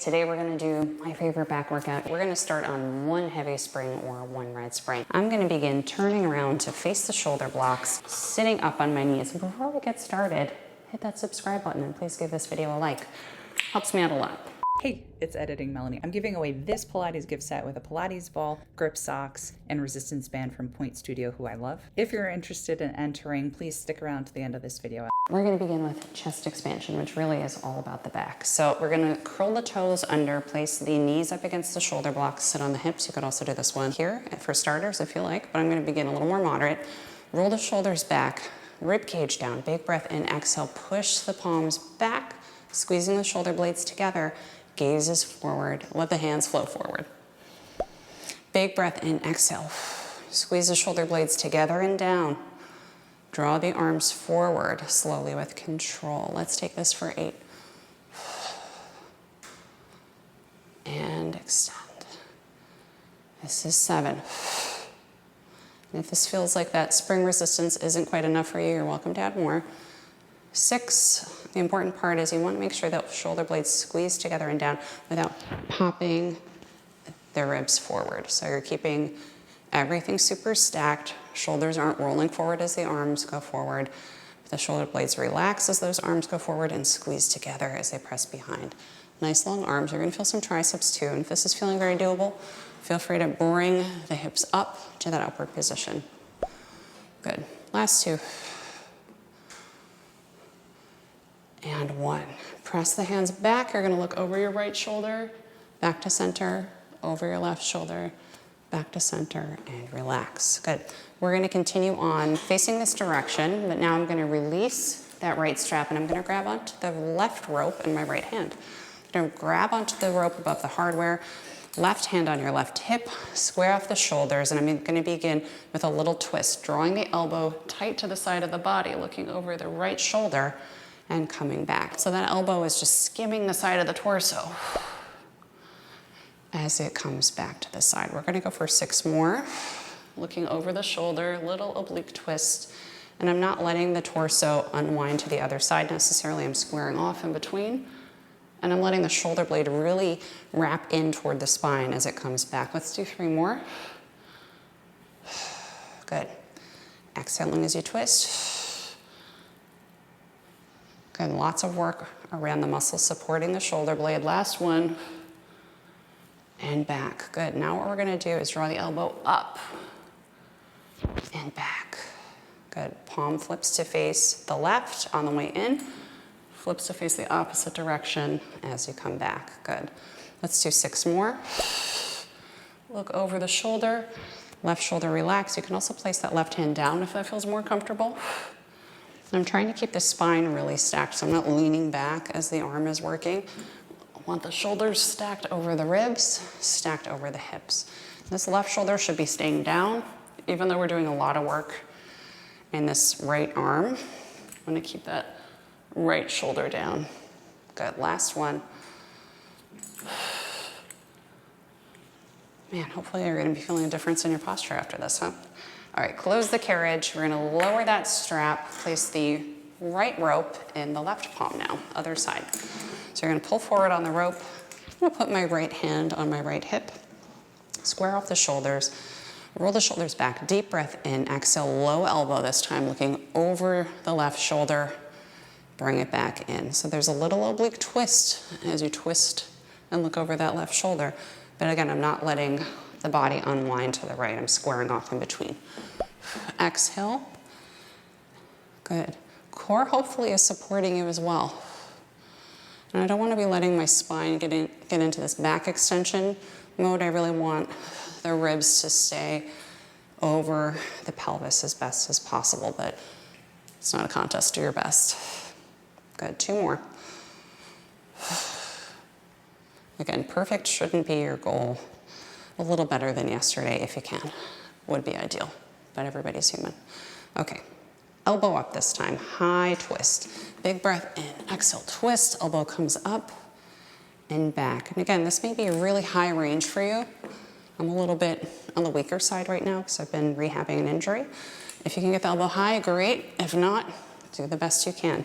Today we're gonna do my favorite back workout. We're gonna start on one heavy spring or one red spring. I'm gonna begin turning around to face the shoulder blocks, sitting up on my knees. Before we get started, hit that subscribe button and please give this video a like. Helps me out a lot. Hey, it's Editing Melanie. I'm giving away this Pilates gift set with a Pilates ball, grip socks, and resistance band from Point Studio, who I love. If you're interested in entering, please stick around to the end of this video. We're gonna begin with chest expansion, which really is all about the back. So we're gonna curl the toes under, place the knees up against the shoulder blocks, sit on the hips. You could also do this one here for starters if you like, but I'm gonna begin a little more moderate. Roll the shoulders back, rib cage down, big breath in, exhale, push the palms back, squeezing the shoulder blades together, gazes forward, let the hands flow forward. Big breath in, exhale, squeeze the shoulder blades together and down. Draw the arms forward slowly with control. Let's take this for 8. And extend. This is 7. And if this feels like that spring resistance isn't quite enough for you, you're welcome to add more. 6. The important part is you want to make sure that shoulder blades squeeze together and down without popping the ribs forward. So you're keeping everything super stacked. Shoulders aren't rolling forward as the arms go forward. The shoulder blades relax as those arms go forward and squeeze together as they press behind. Nice long arms. You're going to feel some triceps too. And if this is feeling very doable, feel free to bring the hips up to that upward position. Good. Last 2. And 1. Press the hands back. You're going to look over your right shoulder, back to center, over your left shoulder, back to center, and relax. Good. We're going to continue on facing this direction, but now I'm going to release that right strap and I'm going to grab onto the left rope in my right hand. I'm going to grab onto the rope above the hardware, left hand on your left hip, square off the shoulders, and I'm going to begin with a little twist, drawing the elbow tight to the side of the body, looking over the right shoulder and coming back. So that elbow is just skimming the side of the torso as it comes back to the side. We're gonna go for 6 more. Looking over the shoulder, little oblique twist, and I'm not letting the torso unwind to the other side necessarily. I'm squaring off in between, and I'm letting the shoulder blade really wrap in toward the spine as it comes back. Let's do 3 more. Good. Exhaling as you twist. Good, lots of work around the muscles supporting the shoulder blade. Last one. And back. Good. Now what we're going to do is draw the elbow up and back. Good. Palm flips to face the left on the way in, flips to face the opposite direction as you come back. Good. Let's do 6 more. Look over the shoulder, left shoulder relax. You can also place that left hand down if that feels more comfortable. I'm trying to keep the spine really stacked, so I'm not leaning back as the arm is working. I want the shoulders stacked over the ribs, stacked over the hips. This left shoulder should be staying down, even though we're doing a lot of work in this right arm. I'm gonna keep that right shoulder down. Good, last one. Man, hopefully you're gonna be feeling a difference in your posture after this, huh? All right, close the carriage. We're gonna lower that strap, place the right rope in the left palm now, other side. So you're gonna pull forward on the rope. I'm gonna put my right hand on my right hip, square off the shoulders, roll the shoulders back, deep breath in, exhale, low elbow this time, looking over the left shoulder, bring it back in. So there's a little oblique twist as you twist and look over that left shoulder. But again, I'm not letting the body unwind to the right. I'm squaring off in between. Exhale. Good. Core hopefully is supporting you as well. And I don't want to be letting my spine get into this back extension mode. I really want the ribs to stay over the pelvis as best as possible, but it's not a contest. Do your best. Good. 2 more. Again, perfect shouldn't be your goal. A little better than yesterday if you can. Would be ideal, but everybody's human. Okay. Elbow up this time, high twist. Big breath in, exhale, twist, elbow comes up and back. And again, this may be a really high range for you. I'm a little bit on the weaker side right now because I've been rehabbing an injury. If you can get the elbow high, great. If not, do the best you can.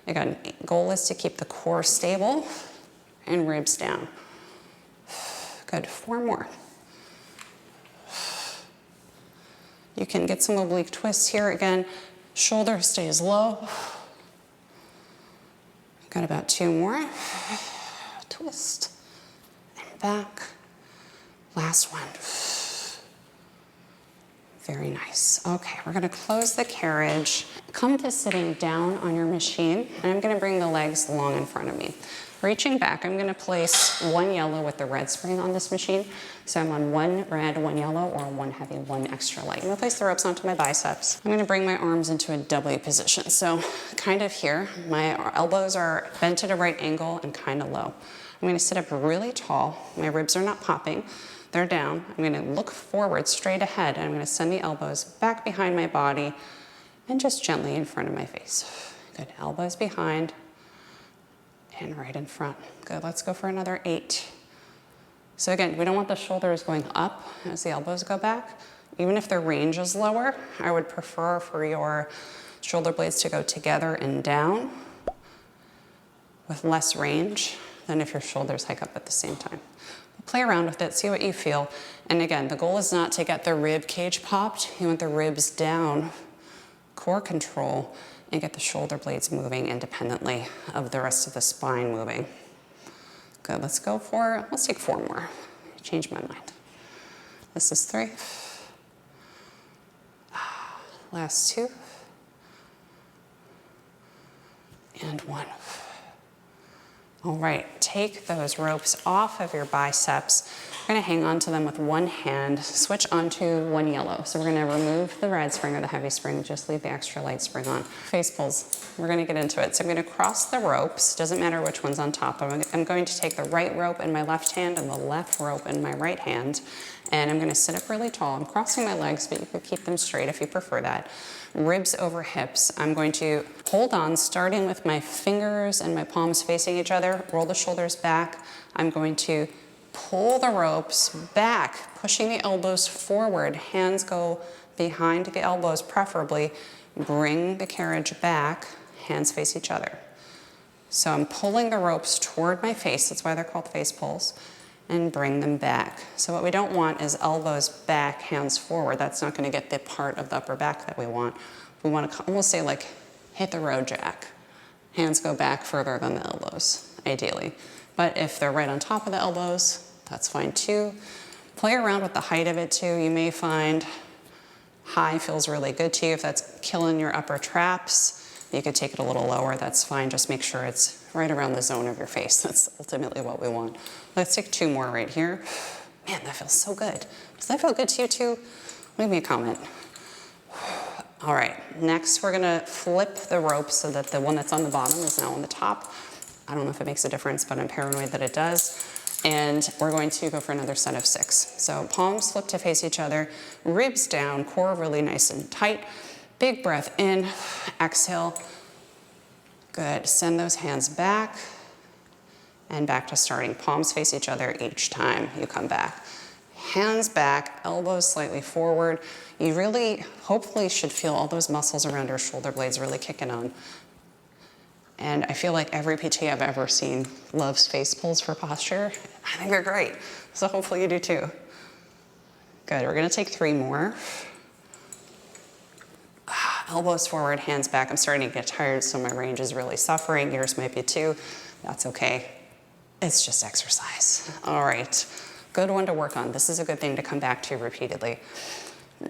Again, goal is to keep the core stable and ribs down. Good, 4 more. You can get some oblique twists here. Again, shoulder stays low. Got about 2 more. Twist and back. Last one. Very nice. Okay, we're gonna close the carriage. Come to sitting down on your machine, and I'm gonna bring the legs long in front of me. Reaching back, I'm gonna place 1 yellow with the red spring on this machine. So I'm on 1 red, 1 yellow, or 1 heavy, 1 extra light. I'm gonna place the ropes onto my biceps. I'm gonna bring my arms into a W position. So kind of here, my elbows are bent at a right angle and kind of low. I'm gonna sit up really tall. My ribs are not popping. They're down. I'm gonna look forward, straight ahead, and I'm gonna send the elbows back behind my body and just gently in front of my face. Good, elbows behind and right in front. Good, let's go for another 8. So again, we don't want the shoulders going up as the elbows go back. Even if the range is lower, I would prefer for your shoulder blades to go together and down with less range than if your shoulders hike up at the same time. Play around with it, see what you feel. And again, the goal is not to get the rib cage popped. You want the ribs down, core control, and get the shoulder blades moving independently of the rest of the spine moving. Good, let's take 4 more. Change my mind. This is 3. Last 2. And 1. All right, take those ropes off of your biceps. You're gonna hang on to them with 1 hand, switch onto 1 yellow. So we're gonna remove the red spring or the heavy spring, just leave the extra light spring on. Face pulls, we're gonna get into it. So I'm gonna cross the ropes, doesn't matter which one's on top. I'm going to take the right rope in my left hand and the left rope in my right hand, and I'm gonna sit up really tall. I'm crossing my legs, but you can keep them straight if you prefer that. Ribs over hips. I'm going to hold on, starting with my fingers and my palms facing each other, roll the shoulders back. I'm going to pull the ropes back, pushing the elbows forward. Hands go behind the elbows, preferably. Bring the carriage back, hands face each other. So I'm pulling the ropes toward my face, that's why they're called face pulls, and bring them back. So what we don't want is elbows back, hands forward. That's not gonna get the part of the upper back that we want. We wanna almost say like, hit the road jack. Hands go back further than the elbows, ideally. But if they're right on top of the elbows, that's fine too. Play around with the height of it too. You may find high feels really good to you. If that's killing your upper traps, you could take it a little lower, that's fine. Just make sure it's right around the zone of your face. That's ultimately what we want. Let's take 2 more right here. Man, that feels so good. Does that feel good to you too? Leave me a comment. All right, next we're gonna flip the rope so that the one that's on the bottom is now on the top. I don't know if it makes a difference, but I'm paranoid that it does. And we're going to go for another set of 6. So palms flip to face each other, ribs down, core really nice and tight. Big breath in, exhale. Good, send those hands back and back to starting. Palms face each other each time you come back. Hands back, elbows slightly forward. You really, hopefully should feel all those muscles around your shoulder blades really kicking on. And I feel like every PT I've ever seen loves face pulls for posture. I think they're great. So hopefully you do too. Good, we're gonna take 3 more. Elbows forward, hands back. I'm starting to get tired, so my range is really suffering. Yours might be too. That's okay. It's just exercise. All right, good one to work on. This is a good thing to come back to repeatedly.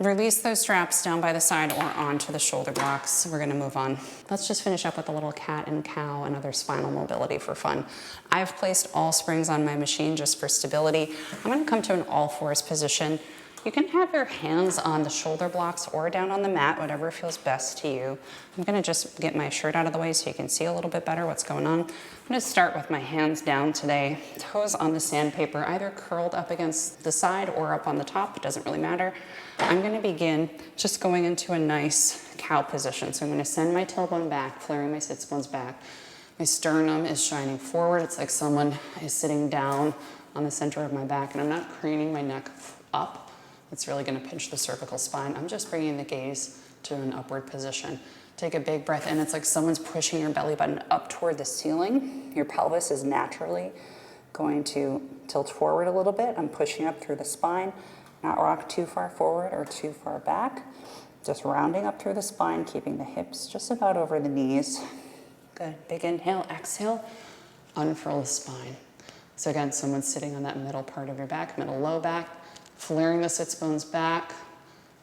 Release those straps down by the side or onto the shoulder blocks. We're gonna move on. Let's just finish up with a little cat and cow and other spinal mobility for fun. I've placed all springs on my machine just for stability. I'm gonna come to an all fours position. You can have your hands on the shoulder blocks or down on the mat, whatever feels best to you. I'm gonna just get my shirt out of the way so you can see a little bit better what's going on. I'm gonna start with my hands down today, toes on the sandpaper, either curled up against the side or up on the top, it doesn't really matter. I'm gonna begin just going into a nice cow position. So I'm gonna send my tailbone back, flaring my sits bones back. My sternum is shining forward. It's like someone is sitting down on the center of my back, and I'm not craning my neck up. It's really gonna pinch the cervical spine. I'm just bringing the gaze to an upward position. Take a big breath in. It's like someone's pushing your belly button up toward the ceiling. Your pelvis is naturally Going to tilt forward a little bit. I'm pushing up through the spine, not rock too far forward or too far back. Just rounding up through the spine, keeping the hips just about over the knees. Good. Big inhale, exhale, unfurl the spine. So again, someone's sitting on that middle part of your back, middle low back, flaring the sits bones back,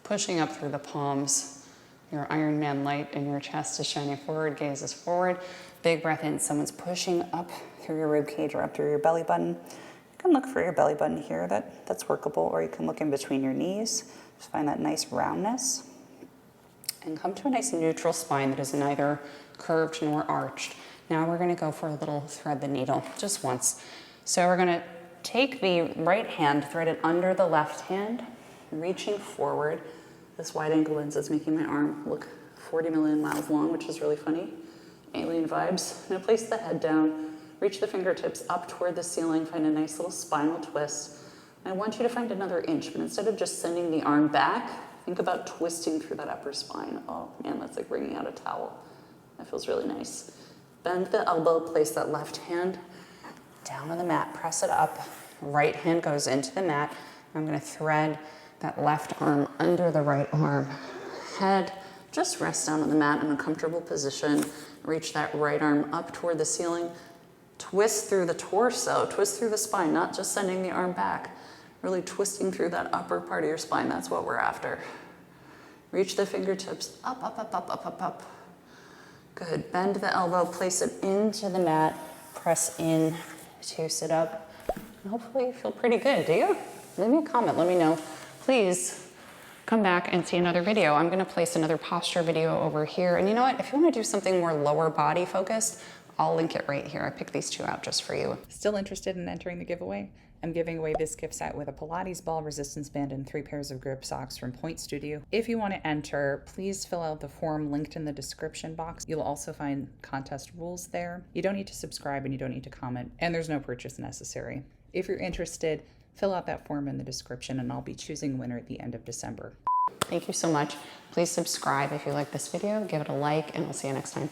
pushing up through the palms. Your Iron Man light in your chest is shining forward, gaze is forward. Big breath in. Someone's pushing up through your rib cage or up through your belly button. You can look for your belly button here. That's workable, or you can look in between your knees. Just find that nice roundness. And come to a nice neutral spine that is neither curved nor arched. Now we're going to go for a little thread the needle, just once. So we're going to take the right hand, thread it under the left hand, reaching forward. This wide angle lens is making my arm look 40 million miles long, which is really funny. Alien vibes. Now place the head down, reach the fingertips up toward the ceiling, find a nice little spinal twist. I want you to find another inch, but instead of just sending the arm back, think about twisting through that upper spine. Oh man, that's like wringing out a towel. That feels really nice. Bend the elbow, place that left hand down on the mat, press it up. Right hand goes into the mat. I'm gonna thread that left arm under the right arm. Head, just rest down on the mat in a comfortable position. Reach that right arm up toward the ceiling. Twist through the torso, twist through the spine, not just sending the arm back. Really twisting through that upper part of your spine, that's what we're after. Reach the fingertips up, up, up, up, up, up, up. Good, bend the elbow, place it into the mat, press in to sit up. And hopefully you feel pretty good, do you? Leave me a comment, let me know. Please come back and see another video. I'm gonna place another posture video over here. And you know what, if you wanna do something more lower body focused, I'll link it right here. I picked these two out just for you. Still interested in entering the giveaway? I'm giving away this gift set with a Pilates ball, resistance band, and 3 pairs of grip socks from Point Studio. If you want to enter, please fill out the form linked in the description box. You'll also find contest rules there. You don't need to subscribe and you don't need to comment, and there's no purchase necessary. If you're interested, fill out that form in the description and I'll be choosing a winner at the end of December. Thank you so much. Please subscribe if you like this video, give it a like, and I'll see you next time.